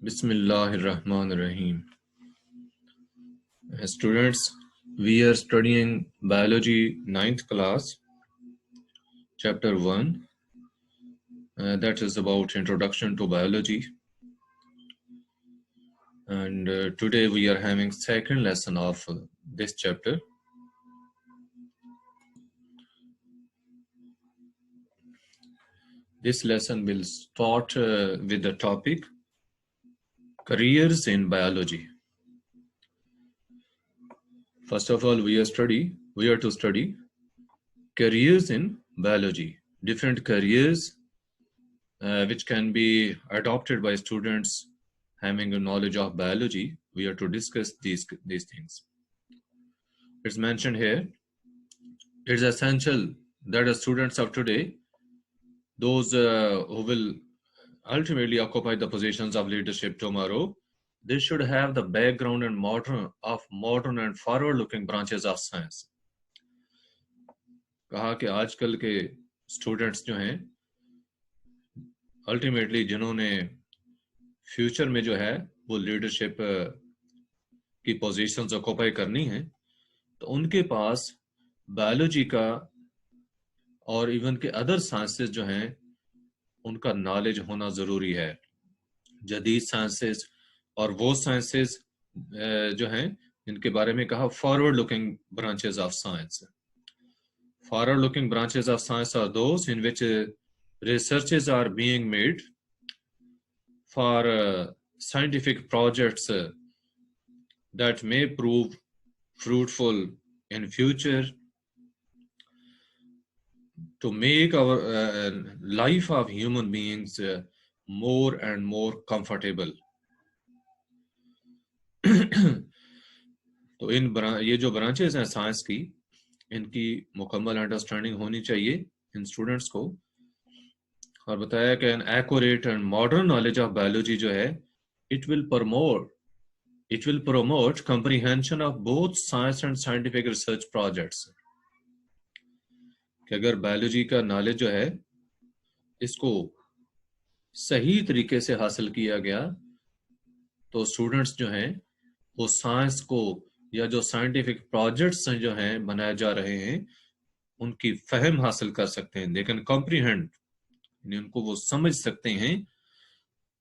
Bismillahirrahmanirrahim. Students, we are studying biology 9th class, chapter 1, that is about introduction to biology. And today we are having second lesson of this chapter. This lesson will start with the topic careers in biology. First of all, we are to study careers in biology, different careers which can be adopted by students having a knowledge of biology. We are to discuss these things. It's mentioned here, it's essential that the students of today, those who will ultimately occupy the positions of leadership tomorrow, they should have the background and modern and forward-looking branches of science. کہا کہ آج کل کے students جو ہیں ultimately جنہوں نے future میں جو ہے وہ لیڈرشپ کی پوزیشنز آکوپائی کرنی ہیں تو ان کے پاس بایولوجی کا اور ایون کے ادر سائنسز جو ہیں ان کا نالج ہونا ضروری ہے. جدید سائنسز اور وہ سائنسز جو ہیں ان کے بارے میں کہا forward looking branches of science. Forward looking branches of science are those in which researches are being made for scientific projects that may prove fruitful in future to make our life of human beings more and more comfortable. تو یہ جو branches ہیں science کی ان کی مکمل understanding ہونی چاہیے ان students کو. اور بتایا کہ an accurate and modern knowledge of biology جو ہے it will promote comprehension of both science and scientific research projects. کہ اگر بایولوجی کا نالج جو ہے اس کو صحیح طریقے سے حاصل کیا گیا تو اسٹوڈنٹس جو ہیں وہ سائنس کو یا جو سائنٹیفک پروجیکٹس جو ہیں بنائے جا رہے ہیں ان کی فہم حاصل کر سکتے ہیں. لیکن کمپریہینڈ یعنی ان کو وہ سمجھ سکتے ہیں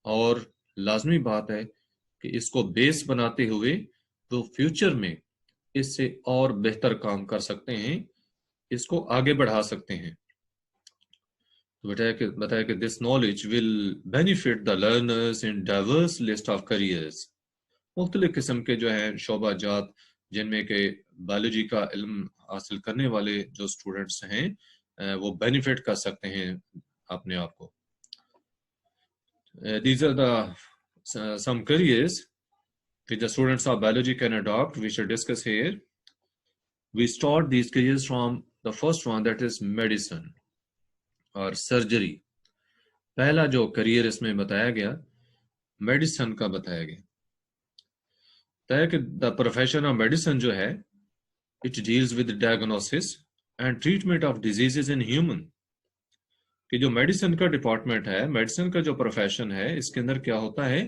اور لازمی بات ہے کہ اس کو بیس بناتے ہوئے وہ فیوچر میں اس سے اور بہتر کام کر سکتے ہیں, اس کو آگے بڑھا سکتے ہیں. بتایا کہ this knowledge will benefit the learners in diverse list of careers. مختلف قسم کے جو ہیں شعبہ جات جن میں کہ بایولوجی کا علم حاصل کرنے والے جو اسٹوڈنٹس ہیں وہ بینیفٹ کر سکتے ہیں اپنے آپ کو. These are the some careers which the students of biology can adopt. We should discuss here. We start these careers from the first one, that is medicine اور surgery. پہلا جو کریئر اس میں بتایا گیا میڈیسن کا بتایا گیا کہ the profession of medicine جو ہے it deals with diagnosis and treatment of diseases in human. کہ جو میڈیسن کا ڈپارٹمنٹ ہے, میڈیسن کا جو پروفیشن ہے, اس کے اندر کیا ہوتا ہے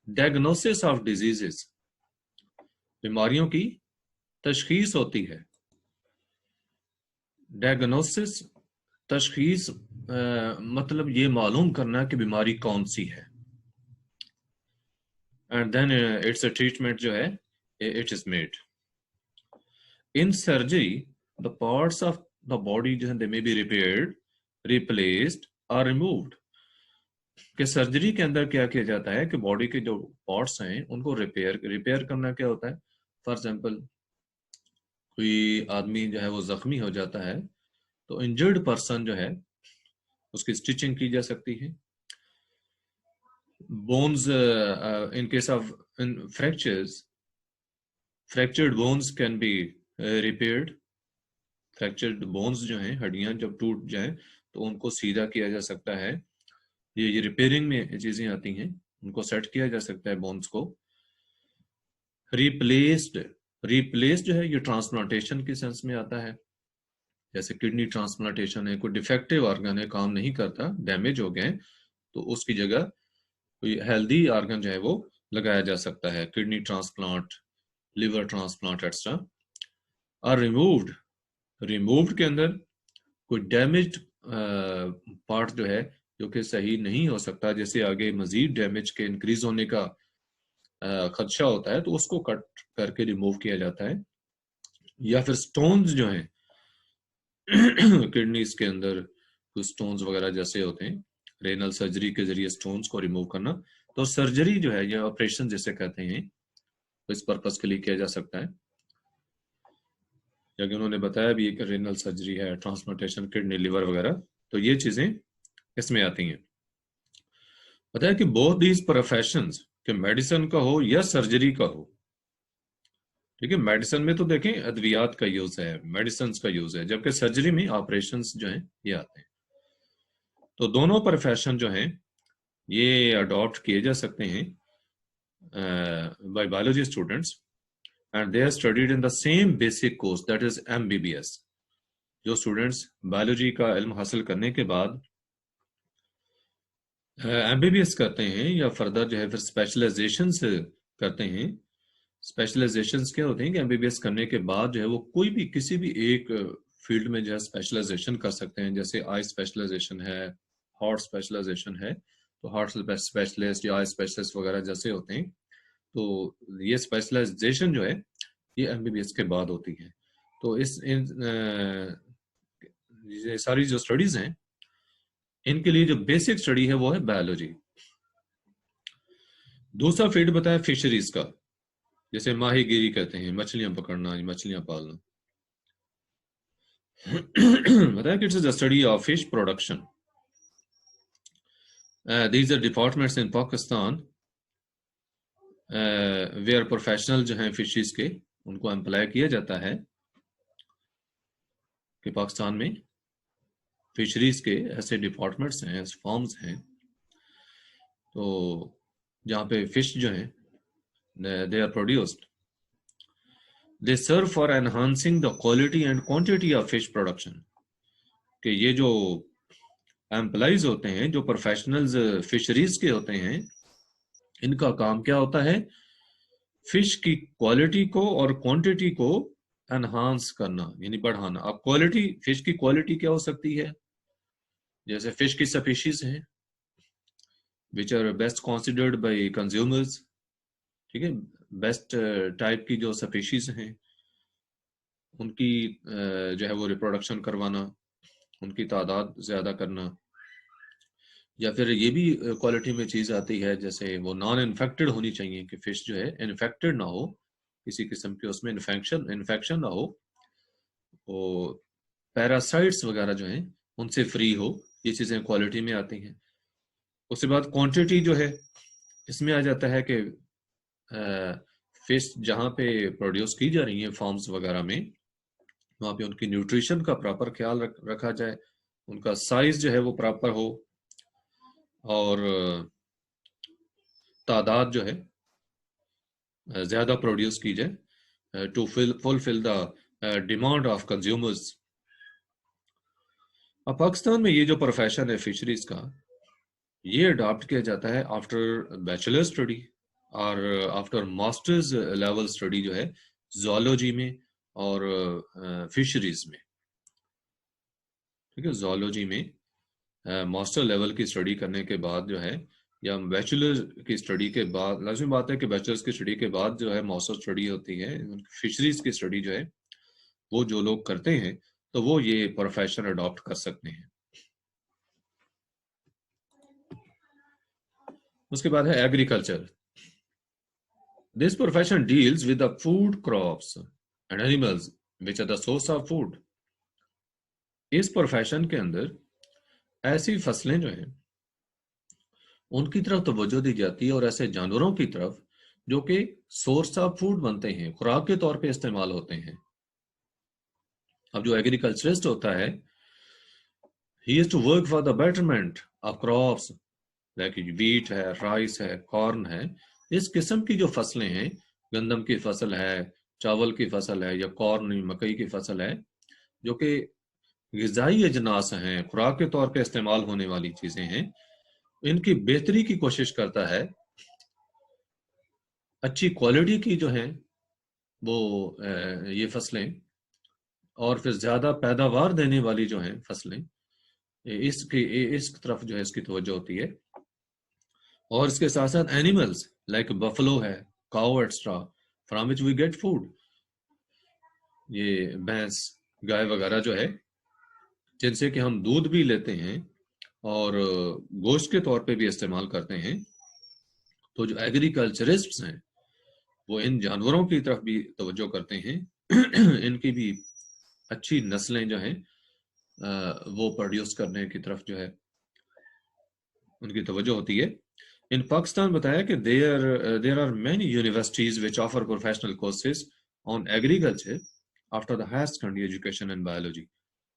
ڈائگنوسس آف ڈیزیزز, بیماریوں کی تشخیص ہوتی ہے. ڈائگنوسس تشخیص مطلب یہ معلوم کرنا کہ بیماری کون سی ہے. And then it's a treatment جو ہے it is made. In surgery, the parts of the body جو ہیں they may be repaired, replaced or removed. کہ سرجری کے اندر کیا کیا جاتا ہے کہ باڈی کے جو پارٹس ہیں ان کو ریپیئر کرنا کیا ہوتا ہے. فار ایگزامپل کوئی آدمی جو ہے وہ زخمی ہو جاتا ہے تو انجرڈ پرسن جو ہے اس کی اسٹیچنگ کی جا سکتی ہے. Bones, in case of fractured bones can be repaired. Fractured bones جو ہیں ہڈیاں جب ٹوٹ جائیں تو ان کو سیدھا کیا جا سکتا ہے. یہ ریپیئرنگ میں چیزیں آتی ہیں, ان کو سیٹ کیا جا سکتا ہے بونز کو. ریپلیسڈ جو ہے یہ ٹرانسپلانٹیشن کی سینس میں آتا ہے. جیسے کڈنی ٹرانسپلانٹیشن ہے, کوئی ڈیفیکٹیو آرگن ہے, کام نہیں کرتا, ڈیمیج ہو گئے تو اس کی جگہ کوئی ہیلدی آرگن جو ہے وہ لگایا جا سکتا ہے، kidney transplant, liver transplant etcetera. اور ریمووڈ کے اندر کوئی ڈیمیجڈ پارٹ جو ہے جو کہ صحیح نہیں ہو سکتا، جیسے آگے مزید ڈیمیج کے انکریز ہونے کا خدشہ ہوتا ہے، تو اس کو کٹ کر کے ریموو کیا جاتا ہے. یا پھر سٹونز جو ہیں کڈنیز کے اندر کچھ سٹونز وغیرہ جیسے ہوتے ہیں، رینل سرجری کے ذریعے سٹونز کو ریموو کرنا، تو سرجری جو ہے یا آپریشن جیسے کہتے ہیں تو اس پرپس کے لیے کیا جا سکتا ہے. یا کہ انہوں نے بتایا بھی کہ رینل سرجری ہے، ٹرانسپلانٹیشن کڈنی لیور وغیرہ، تو یہ چیزیں اس میں آتی ہیں. بتایا کہ بوتھ دیز پروفیشنز، کہ میڈیسن کا ہو یا سرجری کا ہو، ٹھیک ہے. میڈیسن میں تو دیکھیں ادویات کا یوز ہے، میڈیسنز کا یوز ہے، جبکہ سرجری میں آپریشنز جو ہیں یہ آتے ہیں. تو دونوں پروفیشن جو ہیں یہ اڈاپٹ کیے جا سکتے ہیں by biology students, and they are studied in the same basic course that is MBBS. جو اسٹوڈنٹس بایولوجی کا علم حاصل کرنے کے بعد MBBS کرتے ہیں یا فردر جو ہے پھر اسپیشلائزیشنس کرتے ہیں. اسپیشلائزیشنس کیا ہوتے ہیں کہ MBBS کرنے کے بعد جو ہے وہ کوئی بھی کسی بھی ایک فیلڈ میں جو ہے اسپیشلائزیشن کر سکتے ہیں. جیسے آئی اسپیشلائزیشن ہے، ہارٹ اسپیشلائزیشن ہے، تو ہارٹ اسپیشلسٹ یا آئی اسپیشلسٹ وغیرہ جیسے ہوتے ہیں، تو یہ اسپیشلائزیشن جو ہے یہ MBBS کے بعد ہوتی ہے. تو اس یہ ساری جو اسٹڈیز ہیں ان کے لیے جو بیسک اسٹڈی ہے وہ ہے بایولوجی. دوسرا فیلڈ بتایا فشریز کا، جیسے ماہی گیری کہتے ہیں، مچھلیاں پکڑنا، مچھلیاں پالنا. بتایا کہ it's the study of fish production. These are departments in Pakistan where professional جو ہیں فشیز کے ان کو امپلائی کیا جاتا ہے کہ پاکستان میں فشریز کے ایسے ڈپارٹمنٹس ہیں، ایسے فارمز ہیں تو جہاں پہ فش جو ہیں they are produced. They serve for enhancing the quality and quantity of fish production. کہ یہ جو امپلائیز ہوتے ہیں، جو پروفیشنلز فشریز کے ہوتے ہیں، ان کا کام کیا ہوتا ہے؟ فش کی کوالٹی کو اور کوانٹٹی کو انہانس کرنا، یعنی بڑھانا. اب کوالٹی، فش کی کوالٹی کیا ہو سکتی ہے؟ جیسے فش کی سپیشیز ہیں which are best considered by consumers، ٹھیک ہے، بیسٹ ٹائپ کی جو سپیشیز ہیں ان کی جو ہے وہ ریپروڈکشن کروانا، ان کی تعداد زیادہ کرنا. یا پھر یہ بھی کوالٹی میں چیز آتی ہے جیسے وہ نان انفیکٹڈ ہونی چاہیے، کہ فش جو ہے انفیکٹڈ نہ ہو، کسی قسم کے اس میں انفیکشن نہ ہو، وہ پیراسائٹس وغیرہ جو ہیں ان سے فری ہو. یہ چیزیں کوالٹی میں آتی ہیں. اس کے بعد کوانٹٹی جو ہے اس میں آ جاتا ہے کہ فش جہاں پہ پروڈیوس کی جا رہی ہیں فارمز وغیرہ میں، وہاں پہ ان کی نیوٹریشن کا پراپر خیال رکھا جائے، ان کا سائز جو ہے وہ پراپر ہو، اور تعداد جو ہے زیادہ پروڈیوس کی جائے to fulfil the demand of consumers. اب پاکستان میں یہ جو پروفیشن ہے فشریز کا، یہ اڈاپٹ کیا جاتا ہے آفٹر بیچلر اسٹڈی اور آفٹر ماسٹرز لیول اسٹڈی جو ہے زوالوجی میں اور فشریز میں. ٹھیک ہے، زوالوجی میں ماسٹر لیول کی اسٹڈی کرنے کے بعد جو ہے، یا بیچلر کی اسٹڈی کے بعد، لازمی بات ہے کہ بیچلرز کی اسٹڈی کے بعد جو ہے ماسٹر اسٹڈی ہوتی ہے، فشریز کی اسٹڈی جو ہے وہ جو لوگ کرتے ہیں تو وہ یہ پروفیشن اڈاپٹ کر سکتے ہیں. اس کے بعد ہے agriculture. This profession deals with the food crops and animals which are the source of food. اس پروفیشن کے اندر ایسی فصلیں جو ہیں ان کی طرف توجہ دی جاتی ہے، اور ایسے جانوروں کی طرف جو کہ سورس آف فوڈ بنتے ہیں، خوراک کے طور پہ استعمال ہوتے ہیں. اب جو ایگریکلچرسٹ ہوتا ہے he is to work for the betterment of crops like wheat ہے، رائس ہے، کارن ہے. اس قسم کی جو فصلیں ہیں، گندم کی فصل ہے، چاول کی فصل ہے، یا کارن مکئی کی فصل ہے، جو کہ غذائی اجناس ہیں، خوراک کے طور پہ استعمال ہونے والی چیزیں ہیں، ان کی بہتری کی کوشش کرتا ہے، اچھی کوالٹی کی جو ہیں وہ یہ فصلیں، اور پھر زیادہ پیداوار دینے والی جو ہیں فصلیں، اس طرف جو ہے اس کی توجہ ہوتی ہے. اور اس کے ساتھ ساتھ اینیملز لائک بفلو ہے، cow etcetera from which we get food, یہ بھینس گائے وغیرہ جو ہے جن سے کہ ہم دودھ بھی لیتے ہیں اور گوشت کے طور پہ بھی استعمال کرتے ہیں. تو جو ایگریکلچرسٹس ہیں وہ ان جانوروں کی طرف بھی توجہ کرتے ہیں، ان کی بھی اچھی نسلیں جو ہیں وہ پروڈیوس کرنے کی طرف جو ہے ان کی توجہ ہوتی ہے. ان پاکستان بتایا کہ there are many universities which offer professional courses on agriculture after the higher secondary education and biology.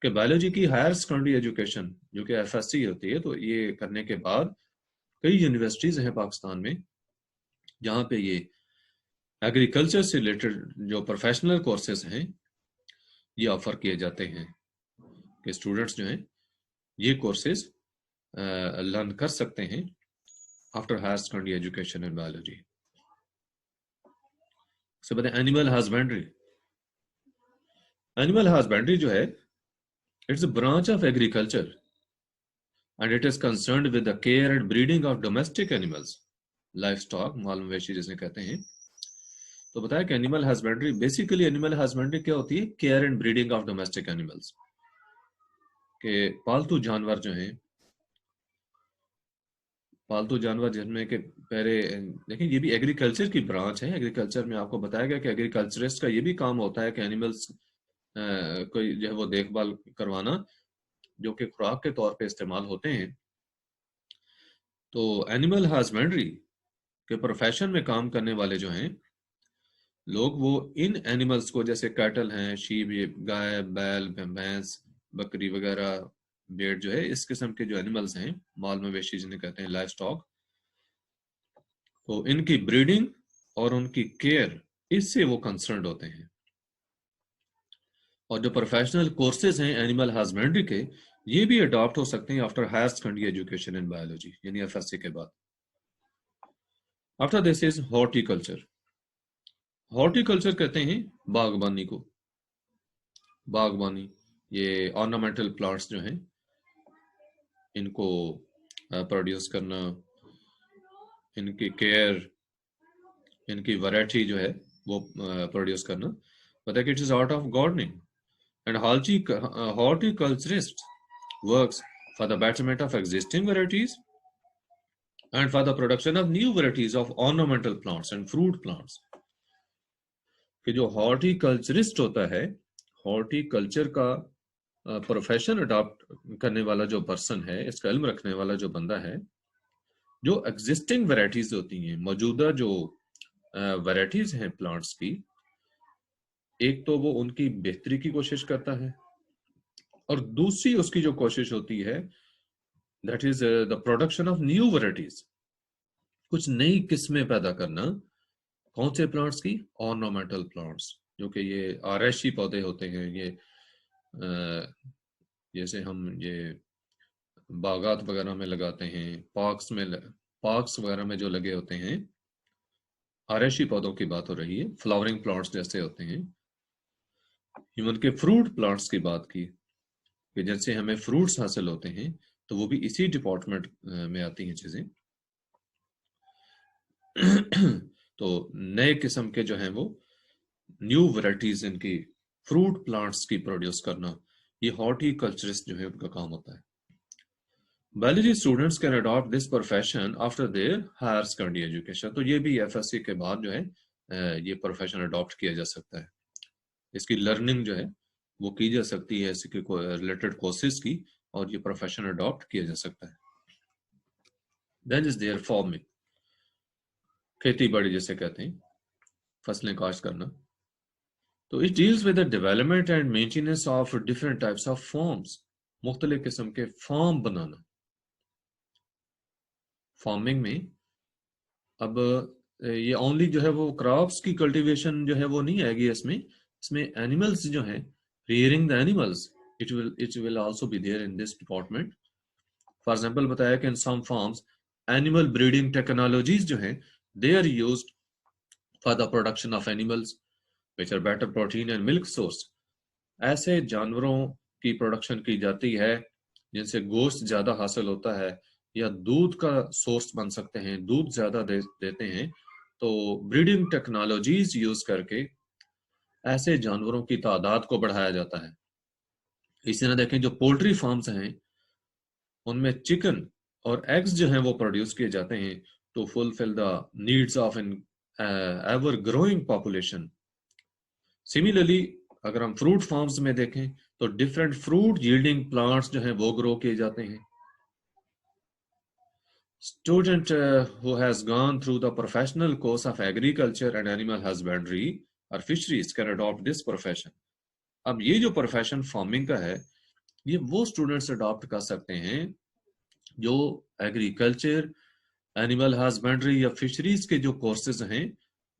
کہ بایولوجی کی ہائر سیکنڈری ایجوکیشن جو کہ ایف ایس سی ہوتی ہے، تو یہ کرنے کے بعد کئی یونیورسٹیز ہیں پاکستان میں جہاں پہ یہ ایگریکلچر سے ریلیٹڈ جو پروفیشنل کورسز ہیں یہ آفر کیے جاتے ہیں کہ اسٹوڈنٹس جو ہیں یہ کورسز لرن کر سکتے ہیں after higher secondary education and biology. سے بتائیں اینیمل ہسبینڈری. اینیمل ہسبینڈری جو ہے it's a branch of agriculture and it is concerned with the care and breeding of domestic animals, livestock, مال مویشی جسے کہتے ہیں. تو بتایا کہ animal husbandry basically animal husbandry کیا ہوتی ہے؟ Care and breeding of domestic animals, کہ پالتو جانور جو ہیں، پالتو جانور جن میں کہ پہلے دیکھیں یہ بھی ایگریکلچر کی برانچ ہے. ایگریکلچر میں آپ کو بتایا گیا کہ ایگریکلچرسٹ کا یہ بھی کام ہوتا ہے کہ اینیملز کو جو ہے وہ دیکھ بھال کروانا جو کہ خوراک کے طور پہ استعمال ہوتے ہیں. تو اینیمل ہسبینڈری کے پروفیشن میں کام کرنے والے جو ہیں لوگ، وہ ان اینیملز کو جیسے کیٹل ہیں، شیپ، گائے، بیل، بھینس، بکری وغیرہ، بیڑ جو ہے، اس قسم کے جو اینیملز ہیں مال مویشی جنہیں کہتے ہیں لائف اسٹاک، تو ان کی بریڈنگ اور ان کی کیئر اس سے وہ کنسرنڈ ہوتے ہیں. اور جو پروفیشنل کورسز ہیں اینیمل ہسبینڈری کے یہ بھی اڈاپٹ ہو سکتے ہیں after higher secondary education in biology, یعنی ایف ایس سی کے بعد. After this is horticulture. Horticulture کہتے ہیں باغبانی کو. باغبانی یہ آرنامنٹل پلانٹس جو ہیں ان کو پروڈیوس کرنا، ان کی کیئر، ان کی ویرائٹی جو ہے وہ پروڈیوس کرنا. بتا کہ it is art of gardening and horticulturist works for the betterment of existing varieties and for the production of new varieties of ornamental plants and fruit plants. کہ جو ہارٹیکلچرسٹ ہوتا ہے، ہارٹیکلچر کا پروفیشن اڈاپٹ کرنے والا جو پرسن ہے، اس کا علم رکھنے والا جو بندہ ہے، جو ایگزسٹنگ ویرائٹیز ہوتی ہیں، موجودہ جو ویرائٹیز ہیں پلانٹس کی، ایک تو وہ ان کی بہتری کی کوشش کرتا ہے، اور دوسری اس کی جو کوشش ہوتی ہے that is the production of new varieties, کچھ نئی قسمیں پیدا کرنا. کون سے پلانٹس کی؟ آرنامنٹل پلانٹس، جو کہ یہ آرائشی پودے ہوتے ہیں. یہ جیسے ہم یہ باغات وغیرہ میں لگاتے ہیں، پارکس وغیرہ میں جو لگے ہوتے ہیں، آرائشی پودوں کی بات ہو رہی ہے. فلاورنگ پلانٹس جیسے ہوتے ہیں. ایون کے فروٹ پلانٹس کی بات کی کہ جیسے ہمیں فروٹس حاصل ہوتے ہیں تو وہ بھی اسی ڈپارٹمنٹ میں آتی ہیں چیزیں. تو نئے قسم کے جو ہیں وہ نیو ویرائٹیز ان کی فروٹ پلانٹس کی پروڈیوس کرنا، یہ ہارٹیکلچرسٹ جو ہے ان کا کام ہوتا ہے. Biology students can adapt this profession after their higher secondary education. تو یہ بھی ایف ایس سی کے بعد جو ہے یہ پروفیشن اڈاپٹ کیا جا سکتا ہے. اس کی لرننگ جو ہے وہ کی جا سکتی ہے اس کے ریلیٹڈ کورسز کی، اور یہ پروفیشن اڈاپٹ کیا جا سکتا ہے. دین از دیئر فارمنگ، کھیتی باڑی جیسے کہتے ہیں، فصلیں کاشت کرنا. تو it deals with the development and maintenance of different types of farms, مختلف قسم کے فارم بنانا. فارمنگ میں اب یہ اونلی جو ہے وہ کراپس کی کلٹیویشن جو ہے وہ نہیں آئے گی اس میں اینیملز جو ہیں، rearing the animals, it will also be there in this department. For example بتایا کہ in some farms animal breeding technologies جو ہیں they are used for the production of animals which are better protein and milk source. ایسے جانوروں کی production کی جاتی ہے جن سے گوشت زیادہ حاصل ہوتا ہے یا دودھ کا سورس بن سکتے ہیں، دودھ زیادہ دیتے ہیں. تو بریڈنگ ٹیکنالوجیز یوز کر کے ایسے جانوروں کی تعداد کو بڑھایا جاتا ہے. اسی طرح دیکھیں جو پولٹری فارمز ہیں ان میں چکن اور ایگز جو ہیں وہ پروڈیوس کیے جاتے ہیں to fulfil the needs of an ever growing population. Similarly اگر ہم فروٹ فارمز میں دیکھیں تو ڈفرینٹ فروٹ ییلڈنگ پلانٹس جو ہیں وہ گرو کیے جاتے ہیں. Student who has gone through the professional course of agriculture and animal husbandry or fisheries can adopt this profession. اب یہ جو پروفیشن فارمنگ کا ہے یہ وہ اسٹوڈنٹس اڈاپٹ کر سکتے ہیں جو ایگریکلچر، اینیمل ہسبینڈری یا فشریز کے جو کورسز ہیں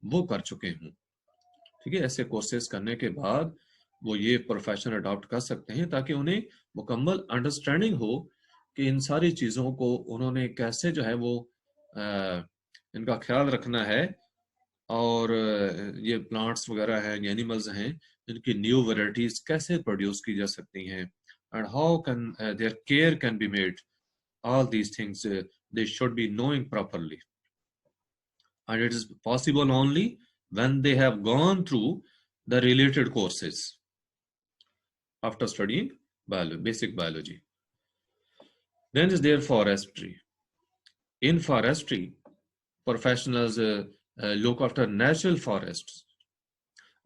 وہ کر چکے ہوں. ٹھیک ہے، ایسے کورسز کرنے کے بعد وہ یہ پروفیشن اڈاپٹ کر سکتے ہیں تاکہ انہیں مکمل انڈرسٹینڈنگ ہو کہ ان ساری چیزوں کو انہوں نے کیسے جو ہے وہ ان کا خیال رکھنا ہے، اور یہ پلانٹس وغیرہ ہیں، اینیملز ہیں، ان کی نیو ویرائٹیز کیسے پروڈیوس کی جا سکتی ہیں، and how can their care can be made. All these things they should be knowing properly, and it is possible only when they have gone through the related courses after studying basic biology. Then is there forestry. In forestry, professionals look after natural forests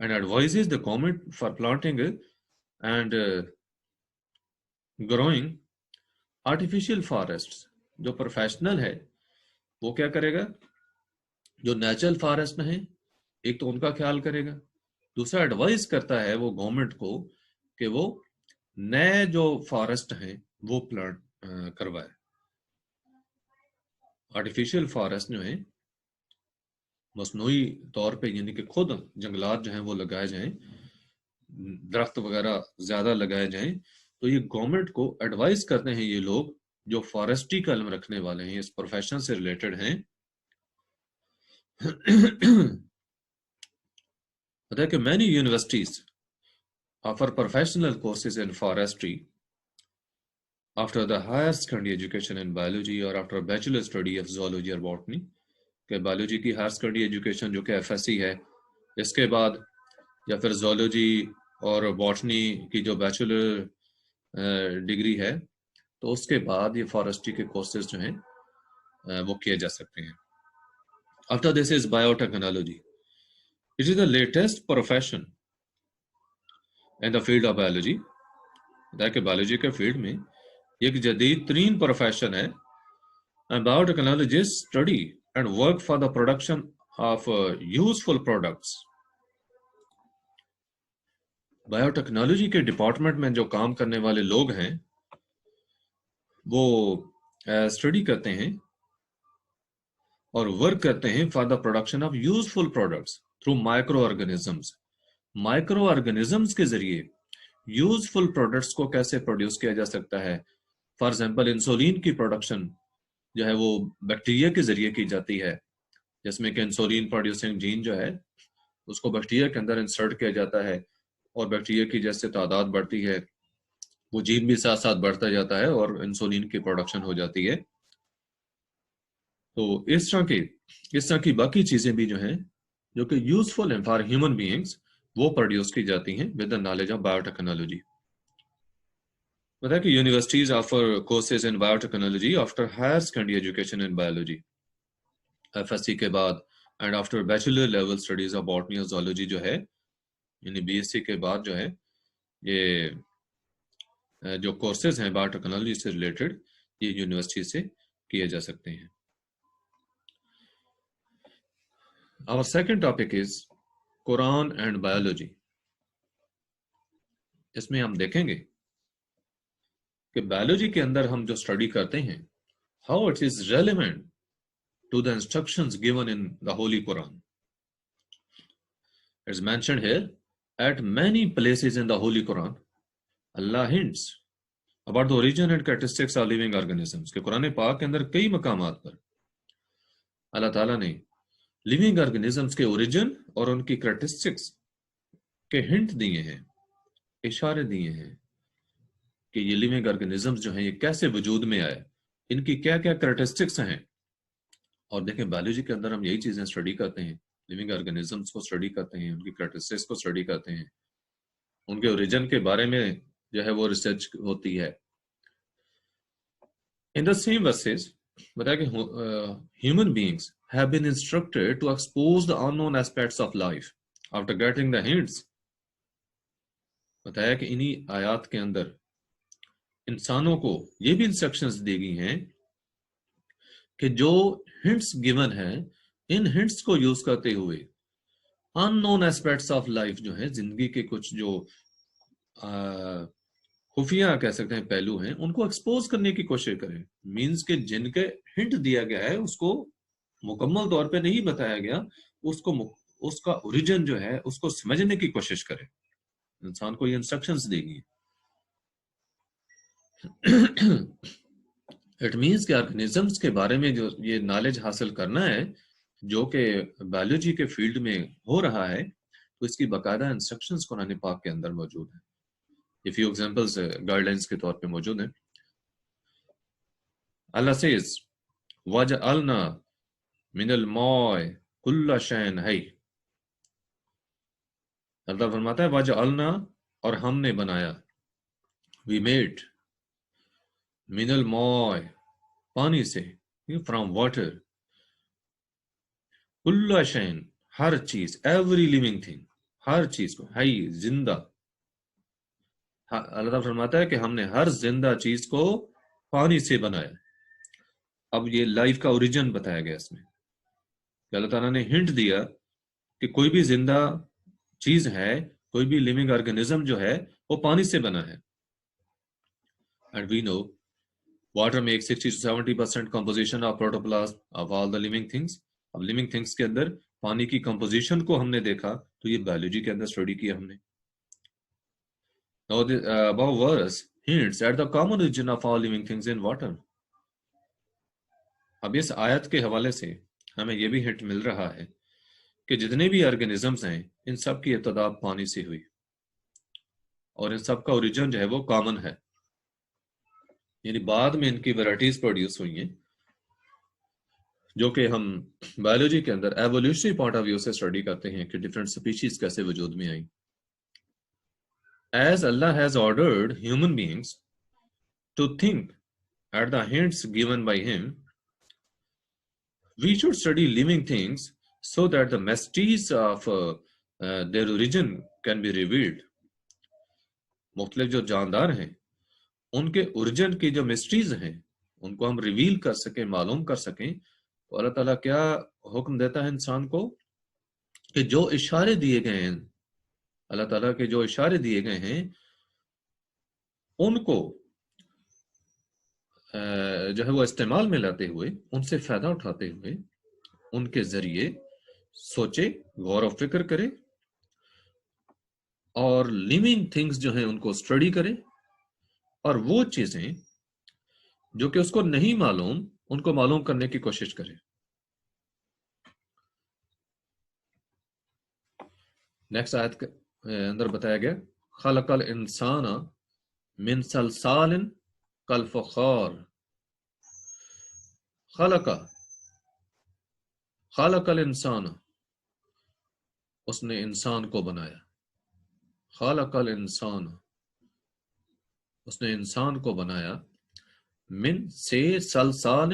and advises the government for planting and growing artificial forest. جو professional ہے وہ کیا کرے گا؟ جو natural forest ہیں ایک تو ان کا خیال کرے گا، دوسرا ایڈوائز کرتا ہے وہ گورنمنٹ کو کہ وہ نئے جو فارسٹ ہیں وہ پلانٹ کروائے. آرٹیفیشیل فارسٹ جو ہیں مصنوعی طور پہ یعنی کہ خود جنگلات جو ہیں وہ لگائے جائیں، درخت وغیرہ زیادہ لگائے جائیں. تو یہ گورنمنٹ کو ایڈوائز کرتے ہیں یہ لوگ جو فارسٹری کا علم رکھنے والے ہیں، اس پروفیشن سے ریلیٹڈ ہیں. پتہ ہے کہ many universities offer professional courses in forestry after the higher secondary education in biology or after bachelor study of zoology or botany. کہ بایولوجی کی ہائر سیکنڈری ایجوکیشن جو کہ ایف ایس سی ہے اس کے بعد، یا پھر زولوجی اور باٹنی کی جو بیچلر ڈگری ہے تو اس کے بعد یہ فارسٹری کے کورسز جو ہیں وہ کیے جا سکتے ہیں. After this is bio technology. It is the latest profession in the field of biology. کہ بایولوجی کے فیلڈ میں ایک جدید ترین پروفیشن ہے. Bio technologist study and work for the production of useful products. Bio technology کے department میں جو کام کرنے والے لوگ ہیں وہ اسٹڈی کرتے ہیں اور ورک کرتے ہیں for the production of useful products through micro organisms. Micro organisms کے ذریعے یوزفل پروڈکٹس کو کیسے پروڈیوس کیا جا سکتا ہے. فار ایگزامپل انسولین کی پروڈکشن جو ہے وہ بیکٹیریا کے ذریعے کی جاتی ہے، جس میں کہ انسولین پروڈیوسنگ جین جو ہے اس کو بیکٹیریا کے اندر انسرٹ کیا جاتا ہے، اور بیکٹیریا کی جیسے تعداد بڑھتی ہے وہ جین بھی ساتھ ساتھ بڑھتا جاتا ہے اور انسولین کی پروڈکشن ہو جاتی ہے. تو اس طرح کی باقی چیزیں بھی جو ہیں جو کہ یوزفل ہیں فار ہیومن بینگس وہ پروڈیوس کی جاتی ہیں with the knowledge of biotechnology. بتا کہ universities offer courses in biotechnology after higher secondary education in biology F S C کے بعد and after bachelor level studies of botany اور zoology جو ہے یعنی بی ایس سی کے بعد جو ہے یہ جو کورسز ہیں بایو ٹیکنالوجی سے ریلیٹڈ یہ یونیورسٹی سے کیے جا سکتے ہیں. Our second topic is Quran and biology. اس میں ہم دیکھیں گے کہ بایولوجی کے اندر ہم جو اسٹڈی کرتے ہیں how it is relevant to the instructions given in the Holy Quran. It's mentioned here at many places in the Holy Quran Allah hints about the origin and characteristics of living organisms کہ قرآن پاک کے اندر کئی مقامات پر اللہ تعالیٰ نے living organisms کے origin اور ان کی characteristics کے ہنٹ دیے ہیں، اشارے دیے ہیں کہ یہ living organisms جو ہیں یہ کیسے وجود میں آئے، ان کی کیا کیا characteristics ہیں. اور دیکھیں بایولوجی کے اندر ہم یہی چیزیں اسٹڈی کرتے ہیں، living organisms کو اسٹڈی کرتے ہیں، ان کی characteristics کو اسٹڈی کرتے ہیں، ان کے اوریجن کے بارے میں جو ہے وہ ریسرچ ہوتی ہے. In the same verses بتایا کہ human beings have been instructed to expose the unknown aspects of life after getting the hints. بتایا کہ انہی آیات کے اندر انسانوں کو یہ بھی انسٹرکشنز دی گئی ہیں کہ جو ہنٹس گیون ہیں ان ہنٹس کو یوز کرتے ہوئے ان نون ایسپیکٹس آف لائف جو ہیں زندگی کے کچھ جو خفیہ کہہ سکتے ہیں پہلو ہیں ان کو ایکسپوز کرنے کی کوشش کریں. مینز کہ جن کے ہنٹ دیا گیا ہے اس کو مکمل طور پہ نہیں بتایا گیا، اس کا اوریجن جو ہے اس کو سمجھنے کی کوشش کریں. انسان کو یہ انسٹرکشنز دے گی. اٹ مینس کہ آرگنزمس کے بارے میں جو یہ نالج حاصل کرنا ہے جو کہ بایولوجی کے فیلڈ میں ہو رہا ہے تو اس کی باقاعدہ انسٹرکشنز قرآن پاک کے اندر موجود ہیں. یہ فیو ایگزامپلز گائیڈ لائنس کے طور پہ موجود ہیں. اللہ سیز وَجَعَلْنَا مِنَ الْمَاءِ كُلَّ شَيْءٍ حَيٍّ. اللہ فرماتا ہے وَجَعَلْنَا اور ہم نے بنایا، we made من الماء پانی سے، فرام واٹر، کل شین ہر چیز، ایوری لیونگ تھنگ ہر چیز کو، ہے زندہ. اللہ تعالیٰ فرماتا ہے کہ ہم نے ہر زندہ چیز کو پانی سے بنایا. اب یہ لائف کا اوریجن بتایا گیا اس میں کہ اللہ تعالیٰ نے ہنٹ دیا کہ کوئی بھی زندہ چیز ہے، کوئی بھی لیونگ آرگنزم جو ہے وہ پانی سے بنا ہے. And we know water makes 60 to 70% composition of protoplasm of all the living things. اب living things کے اندر پانی کی کمپوزیشن کو ہم نے دیکھا تو یہ بایولوجی کے اندر اسٹڈی کیا ہم نے. Now the above verse hints at the common origin of all living things in water. اب اس آیت کے حوالے سے ہمیں یہ بھی ہنٹ مل رہا ہے کہ جتنے بھی آرگنزمز ہیں ان سب کی ابتدا پانی سے ہوئی اور ان سب کا اوریجن جو ہے وہ کامن ہے، یعنی بعد میں ان کی ویرائٹیز پروڈیوس ہوئی ہیں جو کہ ہم بایولوجی کے اندر ایوولوشنری پوائنٹ آف ویو سے اسٹڈی کرتے ہیں کہ ڈفرینٹ سپیشیز کیسے وجود میں آئیں. As Allah has ordered human beings to think at the hints given by him, we should study living things so that the mysteries of their origin can be revealed. مختلف جو جاندار ہیں ان کے origin کی جو مسٹریز ہیں ان کو ہم ریویل کر سکیں، معلوم کر سکیں. تو اللہ تعالیٰ کیا حکم دیتا ہے انسان کو کہ جو اشارے دیے گئے ہیں، اللہ تعالیٰ کے جو اشارے دیے گئے ہیں ان کو جو ہے وہ استعمال میں لاتے ہوئے، ان سے فائدہ اٹھاتے ہوئے ان کے ذریعے سوچے، غور و فکر کرے اور لیونگ تھنگز جو ہیں ان کو اسٹڈی کرے اور وہ چیزیں جو کہ اس کو نہیں معلوم ان کو معلوم کرنے کی کوشش کرے. نیکسٹ آیت کے اندر بتایا گیا خلق الانسان من صلصال کالفخار. خلق الانسان، اس نے انسان کو بنایا. خلق الانسان، اس نے انسان کو بنایا، من سے سلسال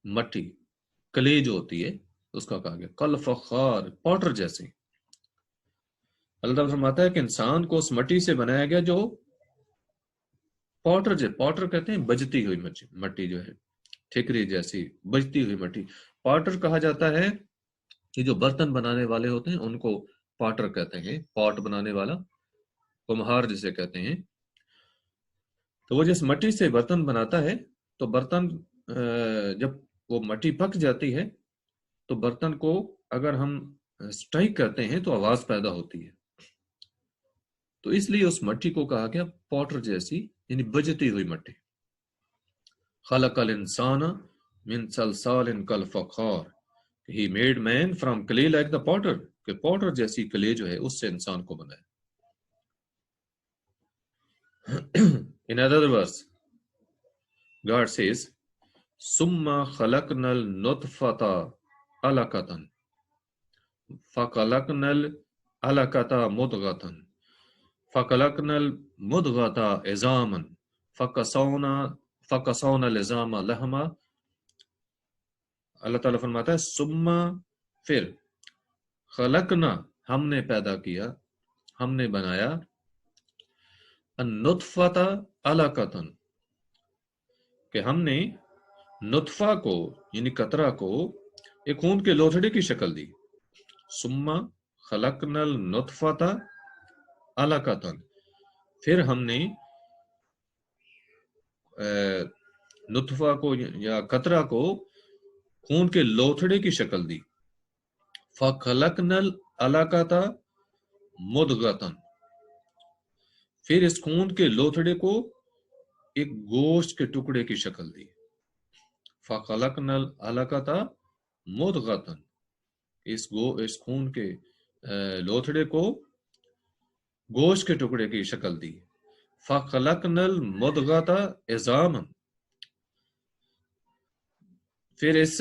مٹی، کلے جو ہوتی ہے اس کا کہا گیا، کالفخار پاؤڈر جیسے. اللہ تعالیٰ فرماتا ہے کہ انسان کو اس مٹی سے بنایا گیا جو پاؤڈر کہتے ہیں بجتی ہوئی مٹی جو ہے، ٹھیکری جیسی بجتی ہوئی مٹی. پاٹر کہا جاتا ہے کہ جو برتن بنانے والے ہوتے ہیں ان کو پاٹر کہتے ہیں، پاٹ بنانے والا، کمہار جسے کہتے ہیں. تو وہ جس مٹی سے برتن بناتا ہے تو برتن جب وہ مٹی پک جاتی ہے تو برتن کو اگر ہم اسٹرائک کرتے ہیں تو آواز پیدا ہوتی ہے. تو اس لیے اس مٹی کو کہا گیا پاٹر جیسی، یعنی بجتی ہوئی مٹی. خلق الانسان من صلصال کالفخار، he made man from clay like the potter، کہ پاٹر جیسی کلے جو ہے اس سے انسان کو بنایا. In other words, God says, ثم خلقنا النطفة علقة فخلقنا العلقة مضغة فخلقنا المضغة عظاما فكسونا العظام لحما. اللہ تعالیٰ فرماتا ہے ثم، پھر، خلقنا، ہم نے پیدا کیا، ہم نے بنایا، النطفة علقة، کہ ہم نے نطفہ کو یعنی قطرہ کو ایک خون کے لوتھڑے کی شکل دی. ثم خلقنا النطفة علقة، پھر ہم نے نطفہ کو یا قطرہ کو خون کے لوتھڑے کی شکل دی. فخلقنا العلقة مضغة، پھر اس خون کے لوتھڑے کو ایک گوشت کے ٹکڑے کی شکل دی. فخلقنا العلقة مضغة، اس خون کے لوتھڑے کو گوشت کے ٹکڑے کی شکل دی. فخلقنا المضغة عظاما، پھر اس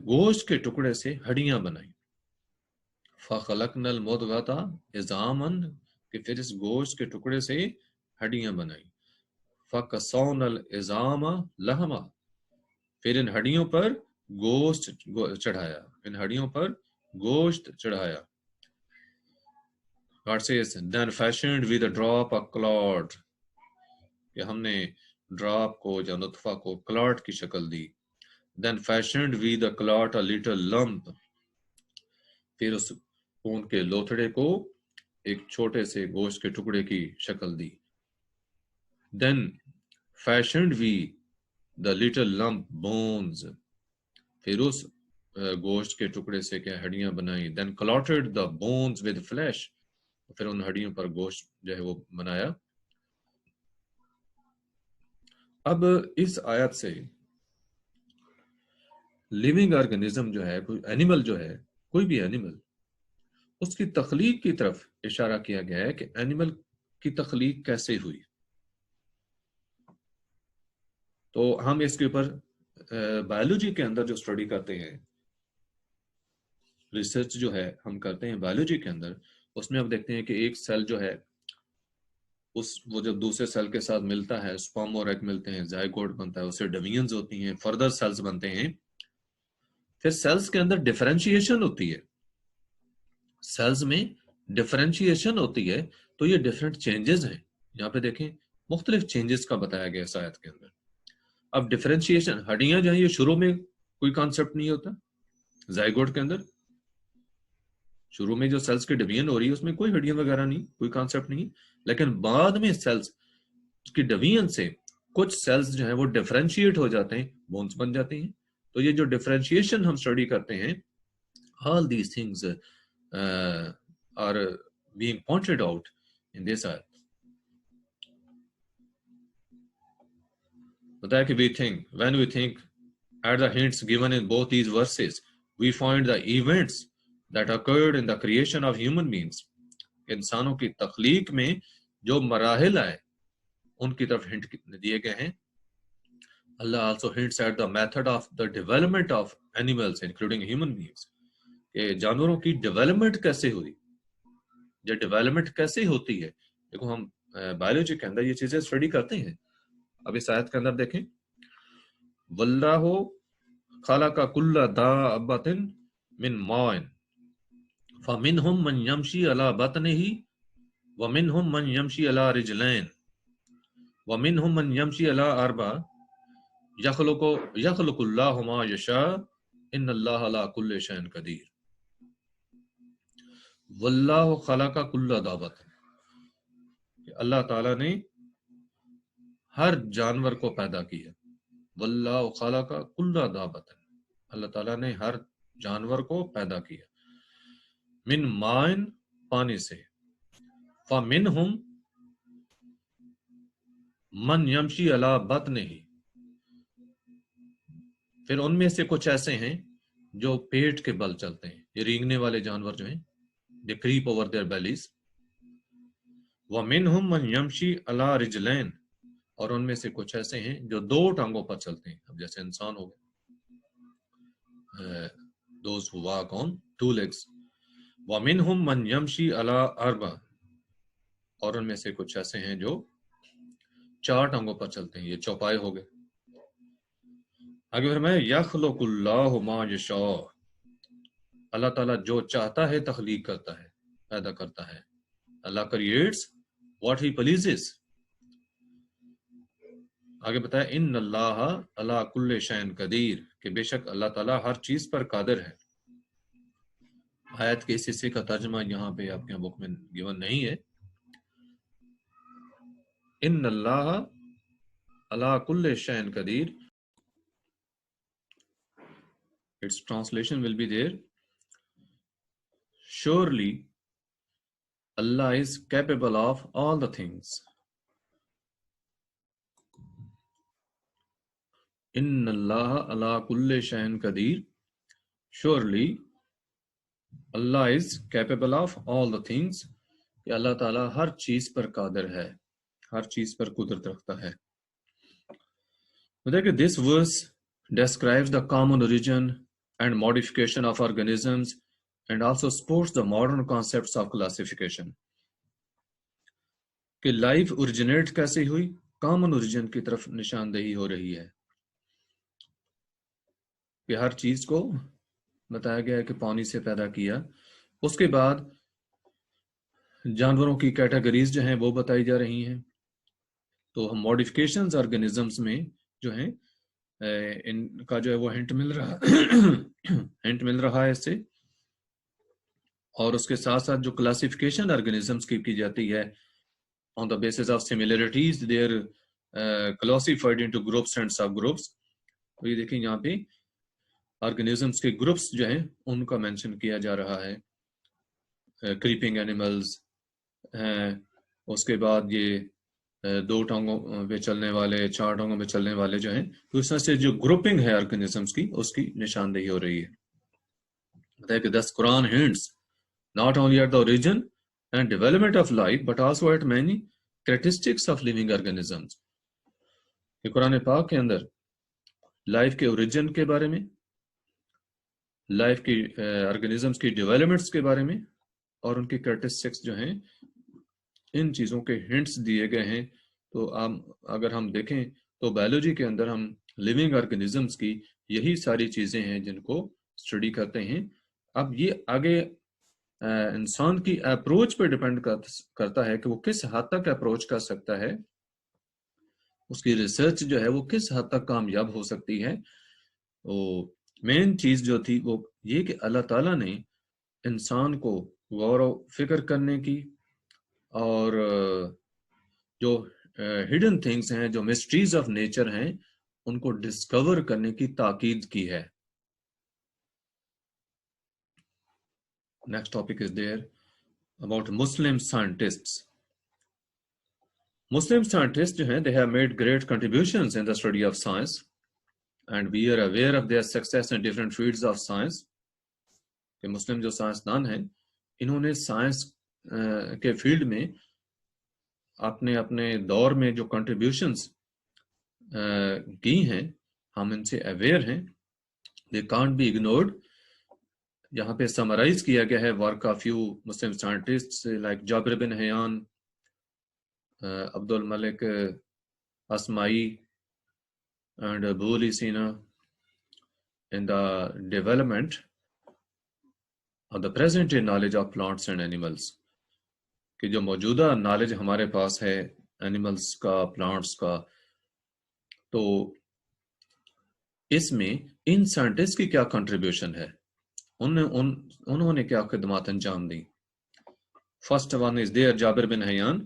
گوشت کے ٹکڑے سے ہڈیاں بنائی. فخلقنا المضغة عظاما، کہ پھر اس گوشت کے ٹکڑے سے ہڈیاں بنائی. فکسونا العظام لحما، پھر ان ہڈیوں پر گوشت چڑھایا، ان ہڈیوں پر گوشت چڑھایا. God says, then fashioned we the drop a clod، کہ ہم نے ڈراپ کو یا نطفہ کو کلاٹ کی شکل دی. then fashioned we the clot a little lump، پھر اس خون کے لوتھڑے کو ایک چھوٹے سے گوشت کے ٹکڑے کی شکل دی. then fashioned we the little lump bones، پھر اس گوشت کے ٹکڑے سے کیا ہڈیاں بنائیں. then clotted the bones with flesh، پھر ان ہڈیوں پر گوشت جو ہے وہ بنایا. اب اس آیت سے لیونگ آرگنزم جو ہے، کوئی اینیمل جو ہے، کوئی بھی اینیمل، اس کی تخلیق کی طرف اشارہ کیا گیا ہے کہ اینیمل کی تخلیق کیسے ہوئی. تو ہم اس کے اوپر بایولوجی کے اندر جو اسٹڈی کرتے ہیں، ریسرچ جو ہے ہم کرتے ہیں بایولوجی کے اندر، اس میں ہم دیکھتے ہیں کہ ایک سیل جو ہے وہ جب دوسرے سیل کے ساتھ ملتا ہے، سپرم اور ایگ ملتے ہیں، زائگوٹ بنتا ہے، اس سے ڈوینز ہوتی ہیں، فردر سیلز بنتے ہیں. پھر سیلز کے اندر ڈیفرینشیشن ہوتی ہے، سیلز میں ڈیفرینشیشن ہوتی ہے. تو یہ ڈیفرنٹ چینجز ہیں. یہاں پہ دیکھیں مختلف چینجز کا بتایا گیا اس آیت کے اندر. اب ڈیفرینشیشن، ہڈیاں جو ہیں یہ شروع میں کوئی کانسیپٹ نہیں ہوتا زائگوٹ کے اندر. شروع میں جو سیلز کی ڈویژن ہو رہی ہے اس میں کوئی ہڈیاں وغیرہ نہیں، کوئی کانسیپٹ نہیں. لیکن بعد میں سیلز کی ڈویژن سے کچھ سیلز جو ہیں وہ ڈیفرینشیٹ ہو جاتے ہیں، بونز بن جاتے ہیں. تو یہ جو ڈیفرینشیشن ہم اسٹڈی کرتے ہیں، all these things are being pointed out in this ayat. بتایا کہ when we think at the hints given in both these verses, we find the events that occurred in the creation of human beings. انسانوں کی تخلیق میں جو مراحل آئے ان کی طرف ہنٹ دیے گئے ہیں. Allah also hints at the method of the development of animals including human beings. کہ جانوروں کی ڈیولپمنٹ کیسے ہوئی، جو ڈیولپمنٹ کیسے ہوتی ہے. دیکھو ہم بایولوجی کے اندر یہ چیزیں اسٹڈی کرتے ہیں. اب اس آیت کے اندر دیکھیں، واللہ خلق کل دابۃ من ماء فمنہم من یمشی علی بطنہ ومنہم من یمشی علی رجلین ومنہم من یمشی علی اربع یخلق اللہ ما یشاء ان اللہ علی کل شیء قدیر. واللہ خلق کل دابۃ، اللہ تعالیٰ نے ہر جانور کو پیدا کیا. واللہ خلق کل دابۃ، اللہ تعالیٰ نے ہر جانور کو پیدا کیا. من مائن، پانی سے. فَمِنْهُمْ مَنْ يَمْشِي عَلَى بَطْنِهِ، پھر ان میں سے کچھ ایسے ہیں جو پیٹ کے بل چلتے ہیں، یہ رینگنے والے جانور جو ہیں، they creep over their bellies. وَمِنْهُمْ مَنْ يَمْشِي عَلَى رِجْلَيْنِ، اور ان میں سے کچھ ایسے ہیں جو دو ٹانگوں پر چلتے ہیں، اب جیسے انسان ہو گئے، those who walk on two legs. وَمِنْهُمْ مَنْ يَمْشِي عَلَى أَرْبَعٍ، اور ان میں سے کچھ ایسے ہیں جو چار ٹانگوں پر چلتے ہیں، یہ چوپائے ہو گئے. آگے فرمایا یخلق اللہ ما یشاء، اللہ تعالیٰ جو چاہتا ہے تخلیق کرتا ہے، پیدا کرتا ہے. اللہ کریٹس واٹ ہی پلیزز. آگے بتایا ان اللہ علی کل شیء قدیر، کہ بے شک اللہ تعالیٰ ہر چیز پر قادر ہے. آیت کے اس حصے کا ترجمہ یہاں پہ آپ کے بک میں گیون نہیں ہے. ان اللہ علی کل شیء قدیر، its translation will be there. Surely Allah is capable of all the things. Inna Allah ala kulli shay'in qadir. Surely Allah is capable of all the things. کہ اللہ تعالیٰ ہر چیز پر قادر ہے، ہر چیز پر قدرت رکھتا ہے. کہ this verse describes the common origin and modification of organisms and also supports the modern concepts of classification. کہ لائف اوریجنیٹ کیسے ہوئی، کامن اوریجن کی طرف نشاندہی ہو رہی ہے. کہ ہر چیز کو بتایا گیا ہے کہ پانی سے پیدا کیا. اس کے بعد جانوروں کی کیٹیگریز جو ہیں وہ بتائی جا رہی ہیں. تو ہم ماڈیفکیشنز آرگنزمز میں جو ہیں ان کا جو ہے وہ ہنٹ مل رہا ہے اس سے. اور اس کے ساتھ ساتھ جو کلاسیفیکیشن آرگنزمز کی جاتی ہے on the basis of similarities they are classified into groups and subgroups. تو یہ دیکھیں یہاں پہ آرگنزمز کے گروپس جو ہیں ان کا مینشن کیا جا رہا ہے. کریپنگ اینیملز ہیں، اس کے بعد یہ دو ٹانگوں پہ چلنے والے، چار ٹانگوں پہ چلنے والے جو ہیں. تو اس طرح سے جو گروپنگ ہے آرگنزمز کی اس کی نشاندہی ہو رہی ہے. بتایا کہ thus Quran hints not only at the origin and development of life but also at many characteristics of living organisms. کہ قرآن پاک کے اندر لائف کے اوریجن کے بارے میں، لائف کی آرگنزمز کی ڈیولپمنٹس کے بارے میں، اور ان کی کریکٹرسٹکس جو ہیں، ان چیزوں کے ہنٹس دیے گئے ہیں. تو اگر ہم دیکھیں تو بایولوجی کے اندر ہم لیونگ آرگنزمز کی یہی ساری چیزیں ہیں جن کو اسٹڈی کرتے ہیں. اب یہ آگے انسان کی اپروچ پہ ڈیپینڈ کرتا ہے کہ وہ کس حد تک اپروچ کر سکتا ہے، اس کی ریسرچ جو ہے وہ کس حد تک کامیاب ہو سکتی ہے. تو مین چیز جو تھی وہ یہ کہ اللہ تعالیٰ نے انسان کو غور و فکر کرنے کی اور جو ہڈن تھنگس ہیں، جو مسٹریز آف نیچر ہیں، ان کو ڈسکور کرنے کی تاکید کی ہے. Next topic is there about Muslim scientists. Muslim scientist جو ہیں they have made great contributions in the study of science and we are aware of their success in different fields of science. کہ مسلم جو سائنسدان ہیں انہوں نے science کے field میں اپنے دور میں جو کنٹریبیوشنز کی ہیں ہم ان سے اویئر ہیں. they can't be ignored. یہاں پہ سمرائز کیا گیا ہے work of few Muslim scientists like Jabir bin Hayyan, Abdul Malik اسمائی and Abu Ali Sina in the development of the present day knowledge of plants and animals. کہ جو موجودہ knowledge ہمارے پاس ہے اینیملز کا، پلانٹس کا، تو اس میں ان سائنٹسٹ کی کیا کنٹریبیوشن ہے، انہوں نے کیا خدمات انجام دی. First one is there Jabir bin Hayyan.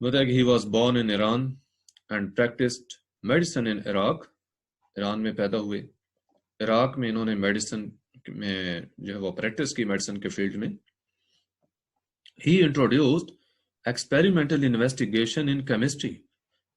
بتایا کہ he was born in Iran and practiced medicine in Iraq. Iran میں پیدا ہوئے، عراق میں انہوں نے میڈیسن میں جو ہے وہ پریکٹس کی، میڈیسن کے فیلڈ میں. He introduced experimental investigation in chemistry.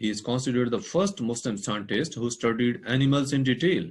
he is considered the first Muslim scientist who studied animals in detail,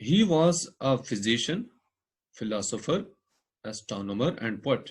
He was a physician, philosopher, astronomer and poet.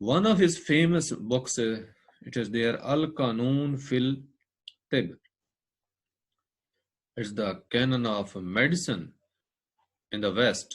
One of his famous books, it is there, Al-Qanun fil Tib. It's the canon of medicine in the West.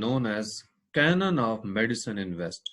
known as canon of medicine in West,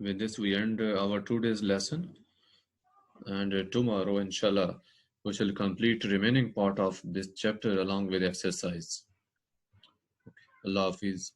With this we end our today's lesson, and tomorrow inshallah we shall complete remaining part of this chapter along with exercise. Allah Hafiz.